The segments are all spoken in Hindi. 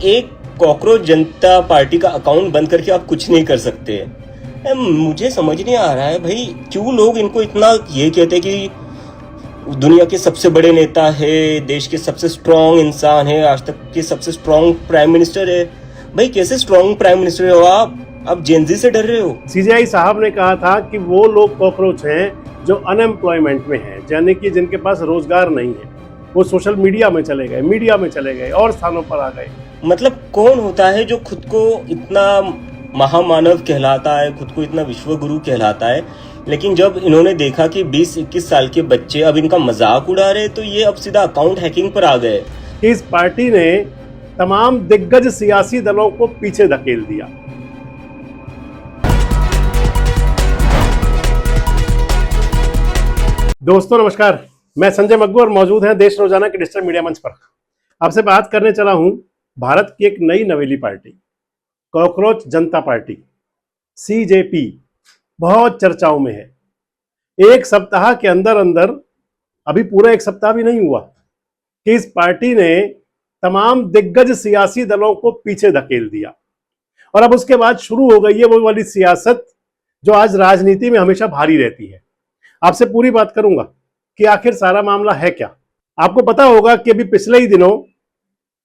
एक कॉकरोच जनता पार्टी का अकाउंट बंद करके आप कुछ नहीं कर सकते। मुझे समझ नहीं आ रहा है भाई, क्यों लोग इनको इतना ये कहते हैं कि दुनिया के सबसे बड़े नेता है, देश के सबसे स्ट्रांग इंसान है, आज तक के सबसे स्ट्रांग प्राइम मिनिस्टर है। भाई कैसे स्ट्रांग प्राइम मिनिस्टर हो आप जेनजी से डर रहे हो? सीजेआई साहब ने कहा था कि वो लोग कॉकरोच हैं जो अनएम्प्लॉयमेंट में हैं, यानी कि जिनके पास रोजगार नहीं है, वो सोशल मीडिया में चले गए, मीडिया में चले गए और स्थानों पर आ गए। मतलब कौन होता है जो खुद को इतना महामानव कहलाता है, खुद को इतना विश्व गुरु कहलाता है, लेकिन जब इन्होंने देखा कि 20-21 साल के बच्चे अब इनका मजाक उड़ा रहे तो ये अब सीधा अकाउंट हैकिंग पर आ गए। इस पार्टी ने तमाम दिग्गज सियासी दलों को पीछे धकेल दिया। दोस्तों नमस्कार, मैं संजय मग्गू और मौजूद हैं देश रोजाना के डिजिटल मीडिया मंच पर। आपसे बात करने चला हूं भारत की एक नई नवेली पार्टी, कॉकरोच जनता पार्टी सीजेपी, बहुत चर्चाओं में है। एक सप्ताह के अंदर अंदर, अभी पूरा एक सप्ताह भी नहीं हुआ कि इस पार्टी ने तमाम दिग्गज सियासी दलों को पीछे धकेल दिया और अब उसके बाद शुरू हो गई है वो वाली सियासत जो आज राजनीति में हमेशा भारी रहती है। आपसे पूरी बात करूंगा कि आखिर सारा मामला है क्या। आपको पता होगा कि अभी पिछले ही दिनों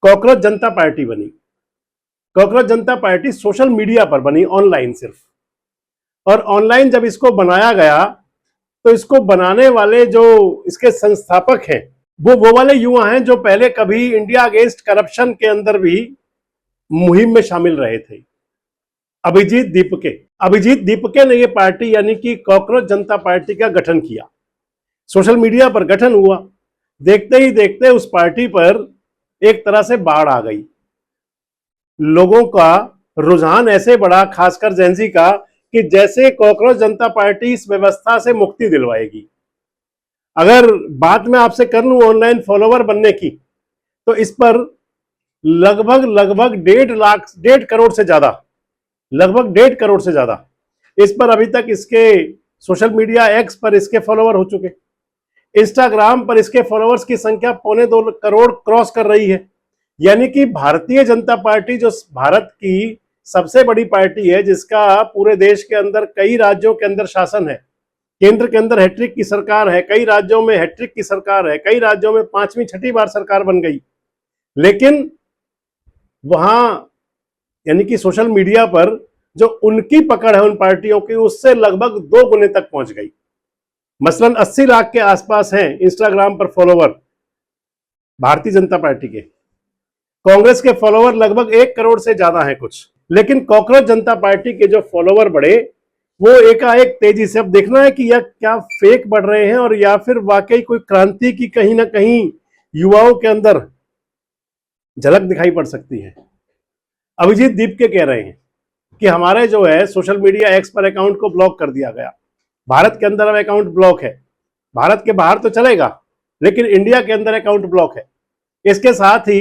कॉकरोच जनता पार्टी बनी। कॉकरोच जनता पार्टी सोशल मीडिया पर बनी, ऑनलाइन सिर्फ। और ऑनलाइन जब इसको बनाया गया तो इसको बनाने वाले जो इसके संस्थापक हैं वो वाले युवा हैं जो पहले कभी इंडिया अगेंस्ट करप्शन के अंदर भी मुहिम में शामिल रहे थे। अभिजीत दीपके ने यह पार्टी यानी कि कॉकरोच जनता पार्टी का गठन किया। सोशल मीडिया पर गठन हुआ, देखते ही देखते उस पार्टी पर एक तरह से बाढ़ आ गई। लोगों का रुझान ऐसे बढ़ा, खासकर जेनजी का, कि जैसे कॉकरोच जनता पार्टी इस व्यवस्था से मुक्ति दिलवाएगी। अगर बात मैं आपसे कर लूं ऑनलाइन फॉलोवर बनने की, तो इस पर लगभग 1.5 करोड़ से ज्यादा, लगभग 1.5 करोड़ से ज्यादा इस पर अभी तक इसके सोशल मीडिया एक्स पर इसके फॉलोवर हो चुके। इंस्टाग्राम पर इसके फॉलोअर्स की संख्या 2.25 करोड़ क्रॉस कर रही है। यानी कि भारतीय जनता पार्टी जो भारत की सबसे बड़ी पार्टी है, जिसका पूरे देश के अंदर कई राज्यों के अंदर शासन है, केंद्र के अंदर हैट्रिक की सरकार है, कई राज्यों में हैट्रिक की सरकार है, कई राज्यों में 5वीं 6ठी बार सरकार बन गई, लेकिन वहां यानी कि सोशल मीडिया पर जो उनकी पकड़ है उन पार्टियों की, उससे लगभग 2 गुने तक पहुंच गई। मसलन 80 लाख के आसपास हैं इंस्टाग्राम पर फॉलोवर भारतीय जनता पार्टी के। कांग्रेस के फॉलोवर लगभग 1 करोड़ से ज्यादा हैं कुछ। लेकिन कॉकरोच जनता पार्टी के जो फॉलोवर बढ़े वो एकाएक तेजी से, अब देखना है कि यह क्या फेक बढ़ रहे हैं और या फिर वाकई कोई क्रांति की कहीं ना कहीं युवाओं के अंदर झलक दिखाई पड़ सकती है। अभिजीत दीपके कह रहे हैं कि हमारे जो है सोशल मीडिया एक्स पर अकाउंट को ब्लॉक कर दिया गया। भारत के अंदर अब अकाउंट ब्लॉक है, भारत के बाहर तो चलेगा लेकिन इंडिया के अंदर अकाउंट ब्लॉक है। इसके साथ ही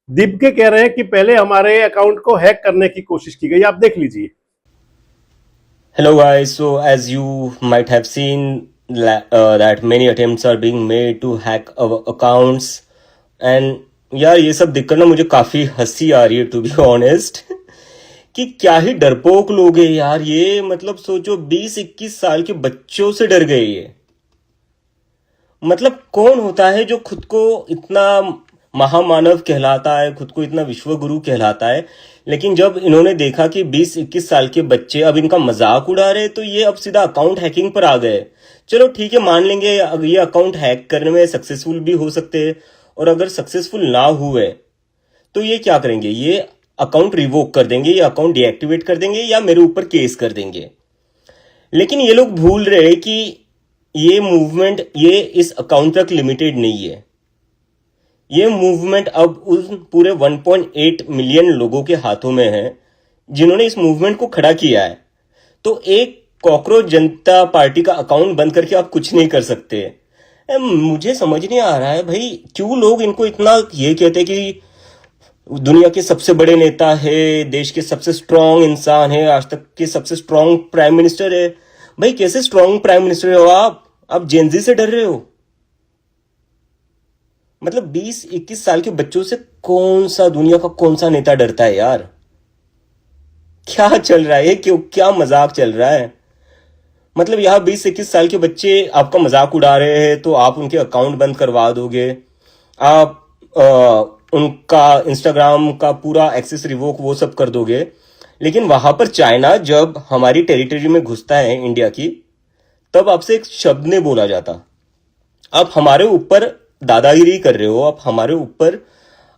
दीपके कह रहे हैं कि पहले हमारे अकाउंट को हैक करने की कोशिश की गई। आप देख लीजिए। Hello guys, so as you might have seen that many attempts are being made to hack our accounts and यार ये सब देखकर ना मुझे काफी हंसी आ रही है टू बी ऑनेस्ट कि क्या ही डरपोक लोग हैं यार ये। मतलब सोचो 20-21 साल के बच्चों से डर गए ये। मतलब कौन होता है जो खुद को इतना महामानव कहलाता है, खुद को इतना विश्व गुरु कहलाता है, लेकिन जब इन्होंने देखा कि 20-21 साल के बच्चे अब इनका मजाक उड़ा रहे तो ये अब सीधा अकाउंट हैकिंग पर आ गए। चलो ठीक है, मान लेंगे ये अकाउंट हैक करने में सक्सेसफुल भी हो सकते हैं, और अगर सक्सेसफुल ना हुए तो ये क्या करेंगे, ये अकाउंट रिवोक कर देंगे, ये अकाउंट डीएक्टिवेट कर देंगे या मेरे ऊपर केस कर देंगे। लेकिन ये लोग भूल रहे कि ये मूवमेंट ये इस अकाउंट तक लिमिटेड नहीं है। ये मूवमेंट अब उस पूरे 1.8 मिलियन लोगों के हाथों में है जिन्होंने इस मूवमेंट को खड़ा किया है। तो एक कॉकरोच जनता पार्टी का अकाउंट बंद करके आप कुछ नहीं कर सकते। मुझे समझ नहीं आ रहा है भाई, क्यों लोग इनको इतना ये कहते हैं कि दुनिया के सबसे बड़े नेता है, देश के सबसे स्ट्रांग इंसान है, आज तक के सबसे स्ट्रांग प्राइम मिनिस्टर है। भाई कैसे स्ट्रांग प्राइम मिनिस्टर हो आप जेनजी से डर रहे हो? मतलब 20-21 साल के बच्चों से दुनिया का कौन सा नेता डरता है यार? क्या चल रहा है? क्यों, क्या मजाक चल रहा है? मतलब यहाँ 20-21 साल के बच्चे आपका मजाक उड़ा रहे हैं तो आप उनके अकाउंट बंद करवा दोगे, आप उनका इंस्टाग्राम का पूरा एक्सेस रिवोक वो सब कर दोगे। लेकिन वहां पर चाइना जब हमारी टेरिटरी में घुसता है इंडिया की, तब आपसे एक शब्द नहीं बोला जाता। आप हमारे ऊपर दादागिरी कर रहे हो, आप हमारे ऊपर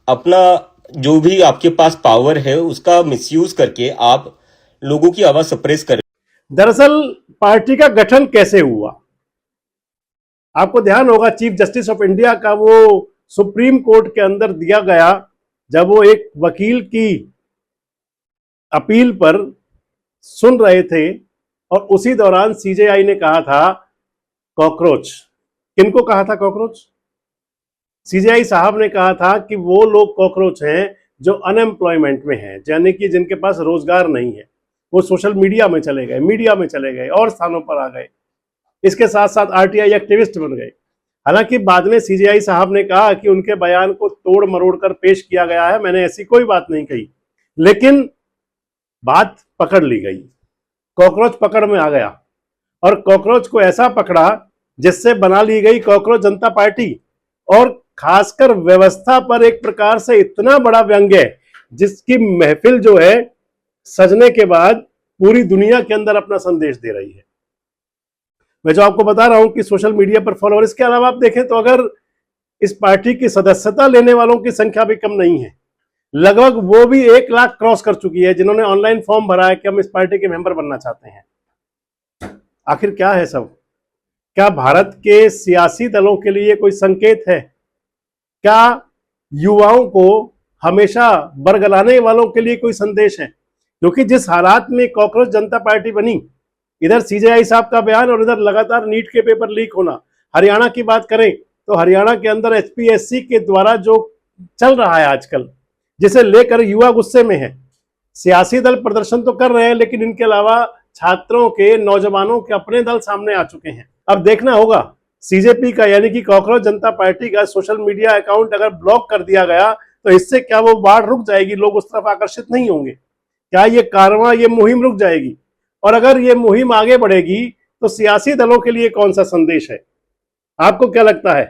अपना जो भी आपके पास पावर है उसका मिसयूज करके आप लोगों की आवाज सप्रेस कर रहे दरअसल पार्टी का गठन कैसे हुआ, आपको ध्यान होगा चीफ जस्टिस ऑफ इंडिया का वो सुप्रीम कोर्ट के अंदर दिया गया, जब वो एक वकील की अपील पर सुन रहे थे और उसी दौरान सीजेआई ने कहा था कॉकरोच। किनको कहा था कॉकरोच? सीजेआई साहब ने कहा था कि वो लोग कॉकरोच हैं जो अनएम्प्लॉयमेंट में हैं, यानी कि जिनके पास रोजगार नहीं है। वो सोशल मीडिया में चले गए, मीडिया में चले गए और स्थानों पर आ गए, इसके साथ साथ आरटीआई एक्टिविस्ट बन गए। हालांकि बाद में सीजेआई साहब ने कहा कि उनके बयान को तोड़ मरोड़ कर पेश किया गया है, मैंने ऐसी कोई बात नहीं कही, लेकिन बात पकड़ ली गई, कॉकरोच पकड़ में आ गया और कॉकरोच को ऐसा पकड़ा जिससे बना ली गई कॉकरोच जनता पार्टी। और खासकर व्यवस्था पर एक प्रकार से इतना बड़ा व्यंग्य जिसकी महफिल जो है सजने के बाद पूरी दुनिया के अंदर अपना संदेश दे रही है। मैं जो आपको बता रहा हूं कि सोशल मीडिया पर फॉलोअर, इसके अलावा आप देखें तो अगर इस पार्टी की सदस्यता लेने वालों की संख्या भी कम नहीं है, लगभग वो भी 1 लाख क्रॉस कर चुकी है जिन्होंने ऑनलाइन फॉर्म भरा है कि हम इस पार्टी के मेंबर बनना चाहते हैं। आखिर क्या है सब? क्या भारत के सियासी दलों के लिए कोई संकेत है? क्या युवाओं को हमेशा बरगलाने वालों के लिए कोई संदेश है? क्योंकि जिस हालात में कॉकरोच जनता पार्टी बनी, इधर सीजेआई साहब का बयान और इधर लगातार नीट के पेपर लीक होना। हरियाणा की बात करें तो हरियाणा के अंदर एचपीएससी के द्वारा जो चल रहा है आजकल, जिसे लेकर युवा गुस्से में है। सियासी दल प्रदर्शन तो कर रहे हैं, लेकिन इनके अलावा छात्रों के, नौजवानों के अपने दल सामने आ चुके हैं। अब देखना होगा सीजेपी का, यानी कि कॉकरोच जनता पार्टी का सोशल मीडिया अकाउंट अगर ब्लॉक कर दिया गया तो इससे क्या वो बाढ़ रुक जाएगी? लोग उस तरफ आकर्षित नहीं होंगे? क्या ये कारवां, ये मुहिम रुक जाएगी? और अगर ये मुहिम आगे बढ़ेगी तो सियासी दलों के लिए कौन सा संदेश है? आपको क्या लगता है,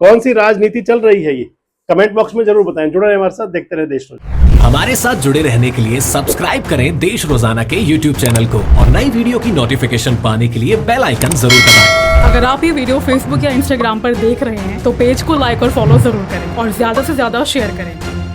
कौन सी राजनीति चल रही है? ये कमेंट बॉक्स में जरूर बताएं। जुड़े रहें हमारे साथ, देखते रहे देश रोजाना। हमारे साथ जुड़े रहने के लिए सब्सक्राइब करें देश रोजाना के YouTube चैनल को और नई वीडियो की नोटिफिकेशन पाने के लिए बेल आइकन जरूर दबाएं। अगर आप ये वीडियो Facebook या Instagram पर देख रहे हैं तो पेज को लाइक और फॉलो जरूर करें और ज्यादा से ज्यादा शेयर करें।